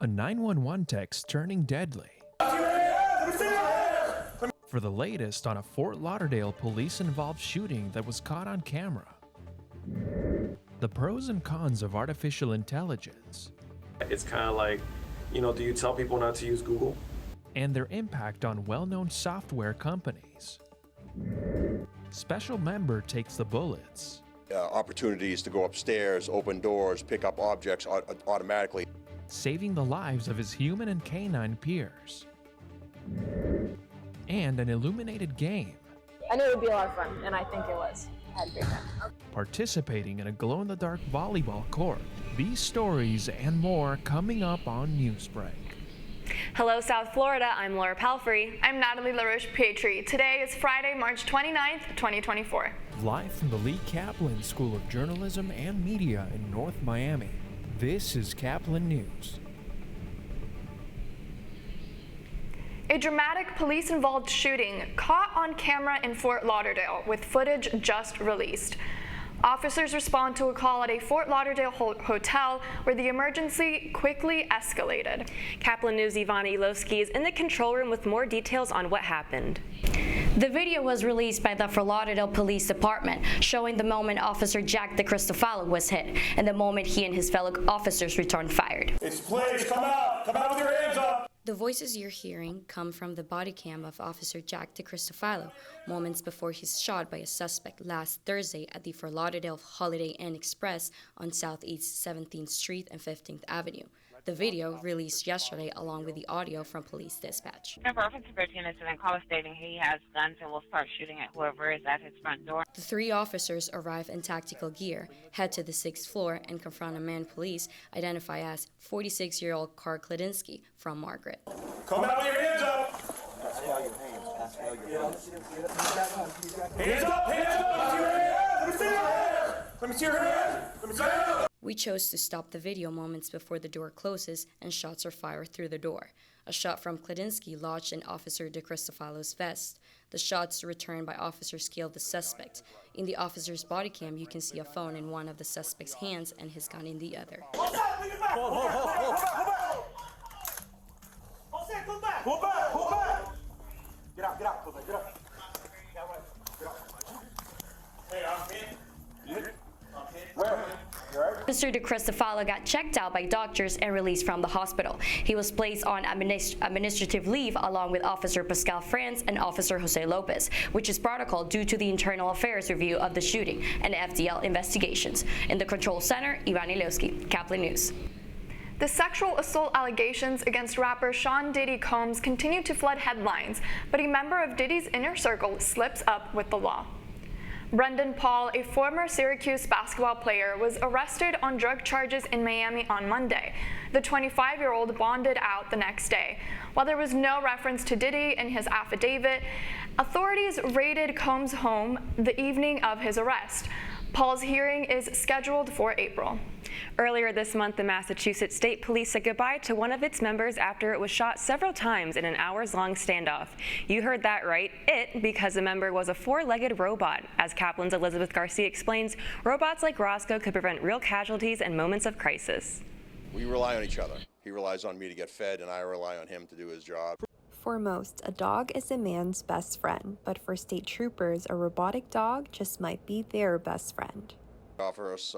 A 911 text turning deadly. For the latest on a Fort Lauderdale police-involved shooting that was caught on camera. The pros and cons of artificial intelligence. It's kind of like, do you tell people not to use Google? And their impact on well-known software companies. Special member takes the bullets. Opportunities to go upstairs, open doors, pick up objects automatically. Saving the lives of his human and canine peers. And an illuminated game. I knew it would be a lot of fun, and I think it was. I had a great time. Participating in a glow-in-the-dark volleyball court. These stories and more coming up on Newsbreak. Hello, South Florida. I'm Laura Palfrey. I'm Natalie LaRoche-Pietri. Today is Friday, March 29th, 2024. Live from the Lee Kaplan School of Journalism and Media in North Miami, this is Caplin News. A dramatic police-involved shooting caught on camera in Fort Lauderdale with footage just released. Officers respond to a call at a Fort Lauderdale hotel where the emergency quickly escalated. Caplin News' Ivana Ilowski is in the control room with more details on what happened. The video was released by the Fort Lauderdale Police Department, showing the moment Officer Jack DeCristofalo was hit and the moment he and his fellow officers returned fired. It's please, come out with your hands up! The voices you're hearing come from the body cam of Officer Jack DeCristofalo, moments before he's shot by a suspect last Thursday at the Fort Lauderdale Holiday Inn Express on Southeast 17th Street and 15th Avenue. The video, released yesterday along with the audio from police dispatch. Number Officer 13 is then call stating he has guns and will start shooting at whoever is at his front door. The three officers arrive in tactical gear, head to the 6th floor, and confront a man police identify as 46-year-old Carl Kledinsky from Margaret. Come out with your hands up! Hands up! Let me see your hands! Let me see your hands! We chose to stop the video moments before the door closes and shots are fired through the door. A shot from Kledinsky lodged in Officer DeCristofalo's vest. The shots returned by officers killed the suspect. In the officer's body cam, you can see a phone in one of the suspect's hands and his gun in the other. Hold back! Get out, get up. Hey, I'm in. Where? Mr. DeCristofalo got checked out by doctors and released from the hospital. He was placed on administrative leave along with Officer Pascal France and Officer Jose Lopez, which is protocol due to the internal affairs review of the shooting and FDL investigations. In the control center, Ivana Ilowski, Caplin News. The sexual assault allegations against rapper Sean Diddy Combs continue to flood headlines, but a member of Diddy's inner circle slips up with the law. Brendan Paul, a former Syracuse basketball player, was arrested on drug charges in Miami on Monday. The 25-year-old bonded out the next day. While there was no reference to Diddy in his affidavit, authorities raided Combs' home the evening of his arrest. Paul's hearing is scheduled for April. Earlier this month, the Massachusetts State Police said goodbye to one of its members after it was shot several times in an hours-long standoff. You heard that right, because the member was a four-legged robot. As Kaplan's Elizabeth Garcia explains, robots like Roscoe could prevent real casualties and moments of crisis. We rely on each other. He relies on me to get fed, and I rely on him to do his job. For most, a dog is a man's best friend, but for state troopers, a robotic dog just might be their best friend. Offer us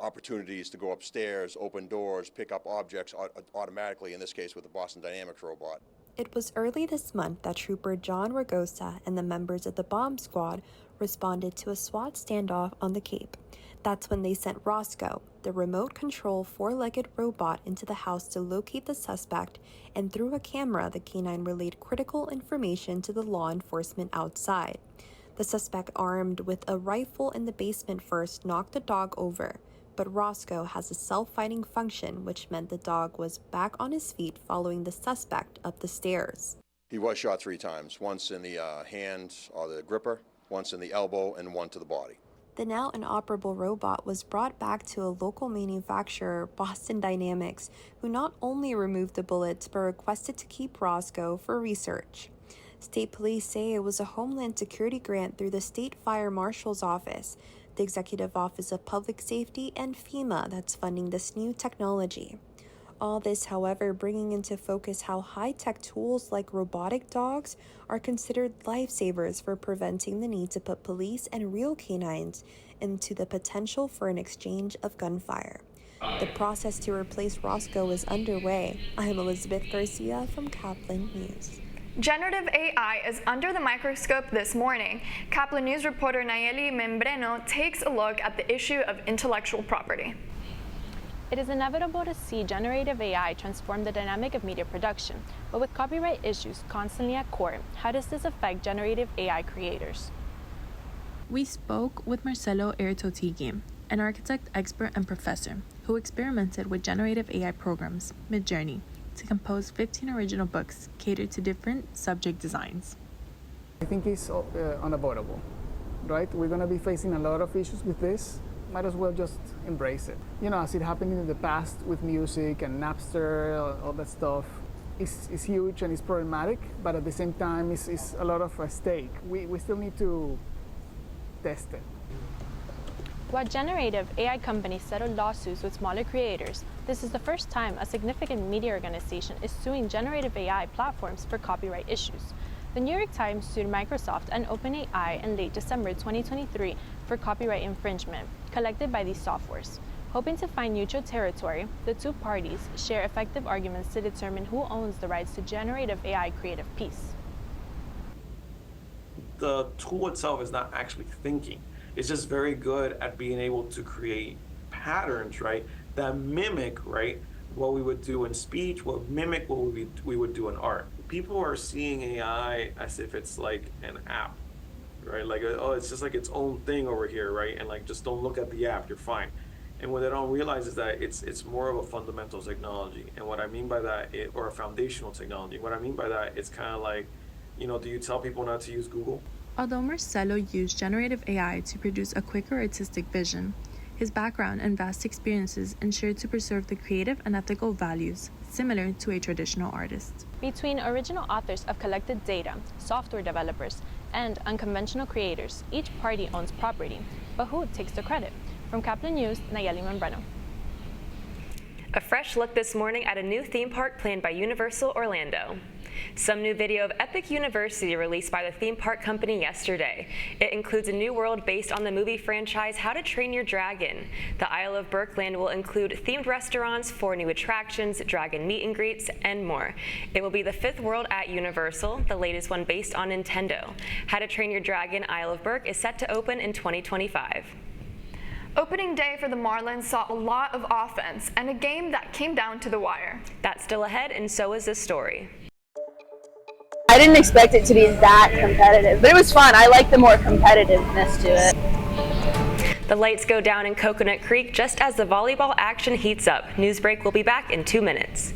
opportunities to go upstairs, open doors, pick up objects automatically, in this case with the Boston Dynamics robot. It was early this month that Trooper John Ragosa and the members of the bomb squad responded to a SWAT standoff on the Cape. That's when they sent Roscoe, the remote control four-legged robot, into the house to locate the suspect, and through a camera, the canine relayed critical information to the law enforcement outside. The suspect, armed with a rifle in the basement, first knocked the dog over, but Roscoe has a self-fighting function, which meant the dog was back on his feet following the suspect up the stairs. He was shot 3 times, once in the hand or the gripper, once in the elbow, and one to the body. The now inoperable robot was brought back to a local manufacturer, Boston Dynamics, who not only removed the bullets but requested to keep Roscoe for research. State police say it was a Homeland Security grant through the State Fire Marshal's Office, the Executive Office of Public Safety, and FEMA that's funding this new technology. All this, however, bringing into focus how high-tech tools like robotic dogs are considered lifesavers for preventing the need to put police and real canines into the potential for an exchange of gunfire. The process to replace Roscoe is underway. I'm Elizabeth Garcia from Caplin News. Generative AI is under the microscope this morning. Caplin News reporter Nayeli Membreno takes a look at the issue of intellectual property. It is inevitable to see generative AI transform the dynamic of media production, but with copyright issues constantly at court, how does this affect generative AI creators? We spoke with Marcelo Ertotigui, an architect expert and professor who experimented with generative AI programs, Midjourney, to compose 15 original books catered to different subject designs. I think it's unavoidable, right? We're going to be facing a lot of issues with this. Might as well just embrace it. You know, as it happened in the past with music and Napster, all that stuff, it's huge and it's problematic, but at the same time, it's a lot of stake. We still need to test it. While generative AI companies settle lawsuits with smaller creators, this is the first time a significant media organization is suing generative AI platforms for copyright issues. The New York Times sued Microsoft and OpenAI in late December 2023 for copyright infringement collected by these softwares. Hoping to find neutral territory, the two parties share effective arguments to determine who owns the rights to generative AI creative piece. The tool itself is not actually thinking. It's just very good at being able to create patterns, right, that mimic, right, what we would do in speech, what mimic what we would do in art. People are seeing AI as if it's like an app, right? Like, oh, it's just like its own thing over here, right? And like, just don't look at the app, you're fine. And what they don't realize is that it's more of a fundamental technology. And what I mean by that, or a foundational technology. What I mean by that, it's kind of like, you know, do you tell people not to use Google? Although Marcelo used generative AI to produce a quicker artistic vision, his background and vast experiences ensured to preserve the creative and ethical values similar to a traditional artist. Between original authors of collected data, software developers, and unconventional creators, each party owns property. But who takes the credit? From Caplin News, Nayeli Membreno. A fresh look this morning at a new theme park planned by Universal Orlando. Some new video of Epic University released by the theme park company yesterday. It includes a new world based on the movie franchise How to Train Your Dragon. The Isle of Berkland will include themed restaurants, 4 new attractions, dragon meet and greets, and more. It will be the 5th world at Universal, the latest one based on Nintendo. How to Train Your Dragon Isle of Berk is set to open in 2025. Opening day for the Marlins saw a lot of offense and a game that came down to the wire. That's still ahead, and so is this story. I didn't expect it to be that competitive, but it was fun. I like the more competitiveness to it. The lights go down in Coconut Creek just as the volleyball action heats up. Newsbreak will be back in 2 minutes.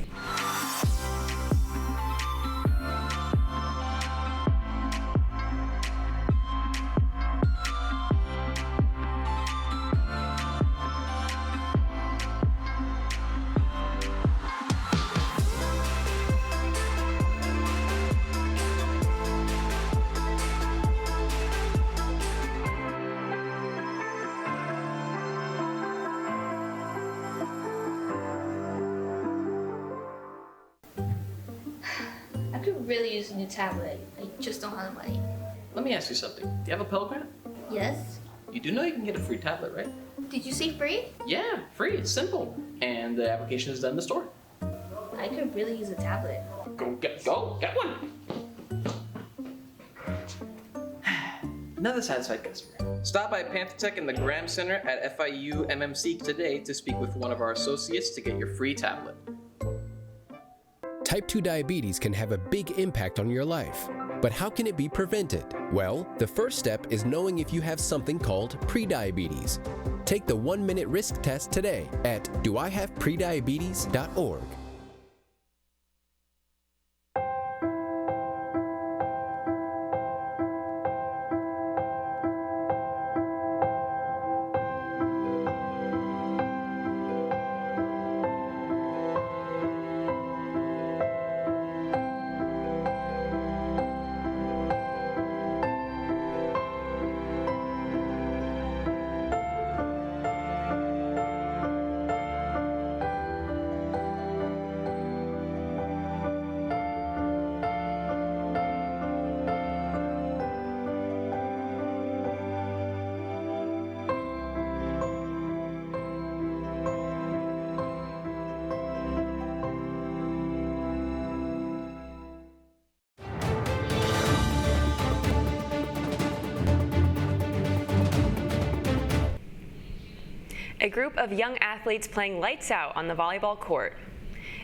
I could really use a new tablet. I just don't have the money. Let me ask you something. Do you have a Pell Grant? Yes? You do know you can get a free tablet, right? Did you say free? Yeah, free. It's simple. And the application is done in the store. I could really use a tablet. Go get one! Another satisfied customer. Stop by Panther in the Graham Center at FIU MMC today to speak with one of our associates to get your free tablet. Type 2 diabetes can have a big impact on your life. But how can it be prevented? Well, the first step is knowing if you have something called prediabetes. Take the 1-minute risk test today at doihaveprediabetes.org. a group of young athletes playing lights out on the volleyball court.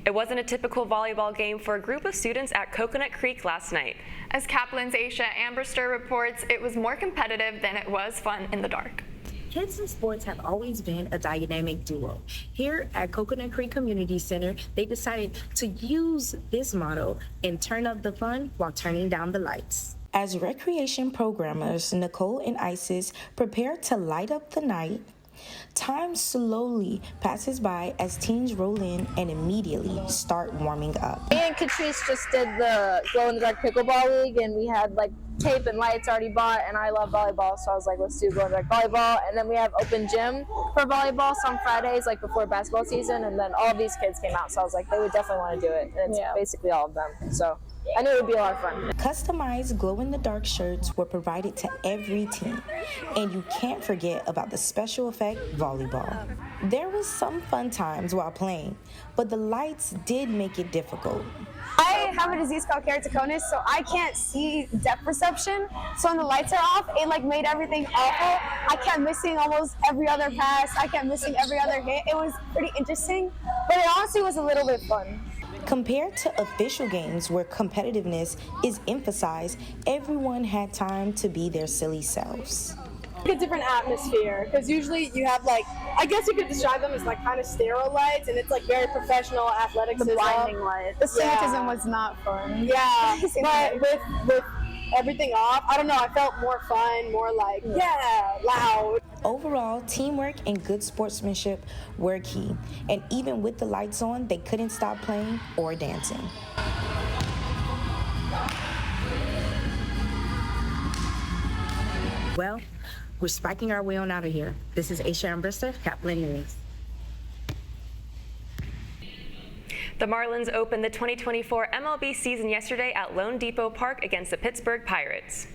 It wasn't a typical volleyball game for a group of students at Coconut Creek last night. As Caplin's Aisha Ambrister reports, it was more competitive than it was fun in the dark. Kids in sports have always been a dynamic duo. Here at Coconut Creek Community Center, they decided to use this motto and turn up the fun while turning down the lights. As recreation programmers Nicole and Isis prepare to light up the night, time slowly passes by as teens roll in and immediately start warming up. Me and Catrice just did the glow-in-the-dark pickleball league, and we had like tape and lights already bought, and I love volleyball, so I was like, let's do glow-in-the-dark volleyball. And then we have open gym for volleyball some Fridays, like before basketball season, and then all of these kids came out, so I was like, they would definitely want to do it, and it's basically all of them, so I knew it would be a lot of fun. Customized glow-in-the-dark shirts were provided to every team, and you can't forget about the special effect volleyball. There was some fun times while playing, but the lights did make it difficult. I have a disease called keratoconus, so I can't see depth perception. So when the lights are off, it like made everything awful. I kept missing almost every other pass. I kept missing every other hit. It was pretty interesting, but it honestly was a little bit fun. Compared to official games where competitiveness is emphasized, everyone had time to be their silly selves. A different atmosphere, because usually you have like, I guess you could describe them as like kind of sterile lights, and it's like very professional athleticism. The blinding lights. The cynicism was not fun. Yeah, but with everything off, I don't know, I felt more fun, more like, loud. Overall, teamwork and good sportsmanship were key, and even with the lights on, they couldn't stop playing or dancing. Well, we're spiking our way on out of here. This is Aisha Ambrister, Caplin News. The Marlins opened the 2024 MLB season yesterday at Lone Depot Park against the Pittsburgh Pirates.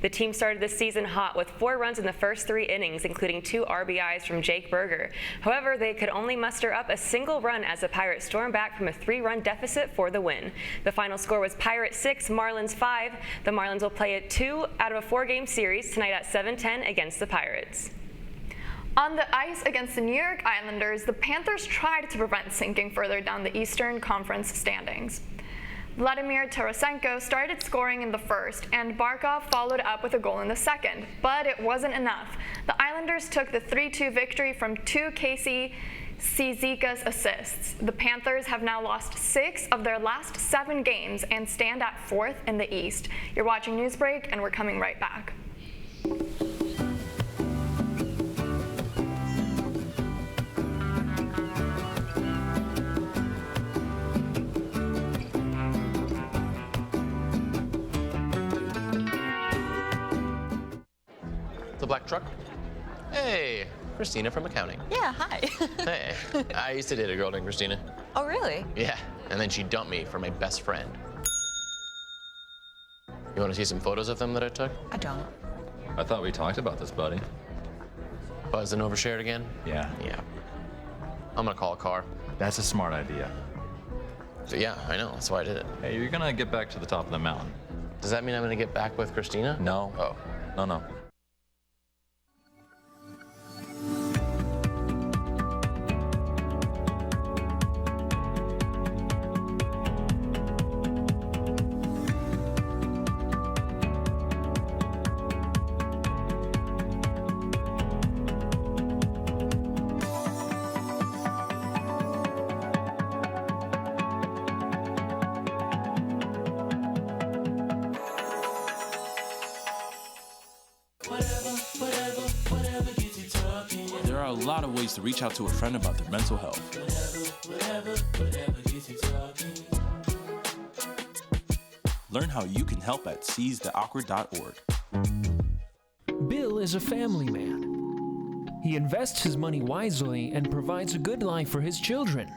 The team started the season hot with 4 runs in the first 3 innings, including 2 RBIs from Jake Berger. However, they could only muster up a single run as the Pirates stormed back from a 3-run deficit for the win. The final score was Pirates 6, Marlins 5. The Marlins will play a 2 out of a 4-game series tonight at 7:10 against the Pirates. On the ice against the New York Islanders, the Panthers tried to prevent sinking further down the Eastern Conference standings. Vladimir Tarasenko started scoring in the first, and Barkov followed up with a goal in the second, but it wasn't enough. The Islanders took the 3-2 victory from 2 Casey Cizikas assists. The Panthers have now lost 6 of their last 7 games and stand at 4th in the East. You're watching Newsbreak, and we're coming right back. The black truck? Hey, Christina from accounting. Yeah, hi. Hey, I used to date a girl named Christina. Oh, really? Yeah, and then she dumped me for my best friend. You want to see some photos of them that I took? I don't. I thought we talked about this, buddy. Buzzed and overshared again? Yeah. Yeah. I'm gonna call a car. That's a smart idea. So, yeah, I know, that's why I did it. Hey, you're gonna get back to the top of the mountain. Does that mean I'm gonna get back with Christina? No. Oh. No. There are a lot of ways to reach out to a friend about their mental health. Learn how you can help at seizetheawkward.org. Bill is a family man. He invests his money wisely and provides a good life for his children.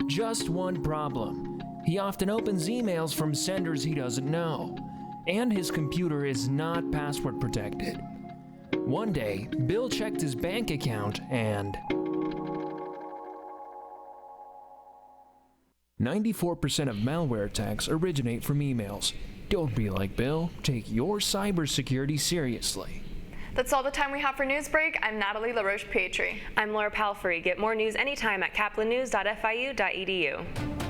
Just one problem. He often opens emails from senders he doesn't know, and his computer is not password protected. One day, Bill checked his bank account and 94% of malware attacks originate from emails. Don't be like Bill. Take your cybersecurity seriously. That's all the time we have for Newsbreak. I'm Natalie LaRoche-Pietri. I'm Laura Palfrey. Get more news anytime at caplinnews.fiu.edu.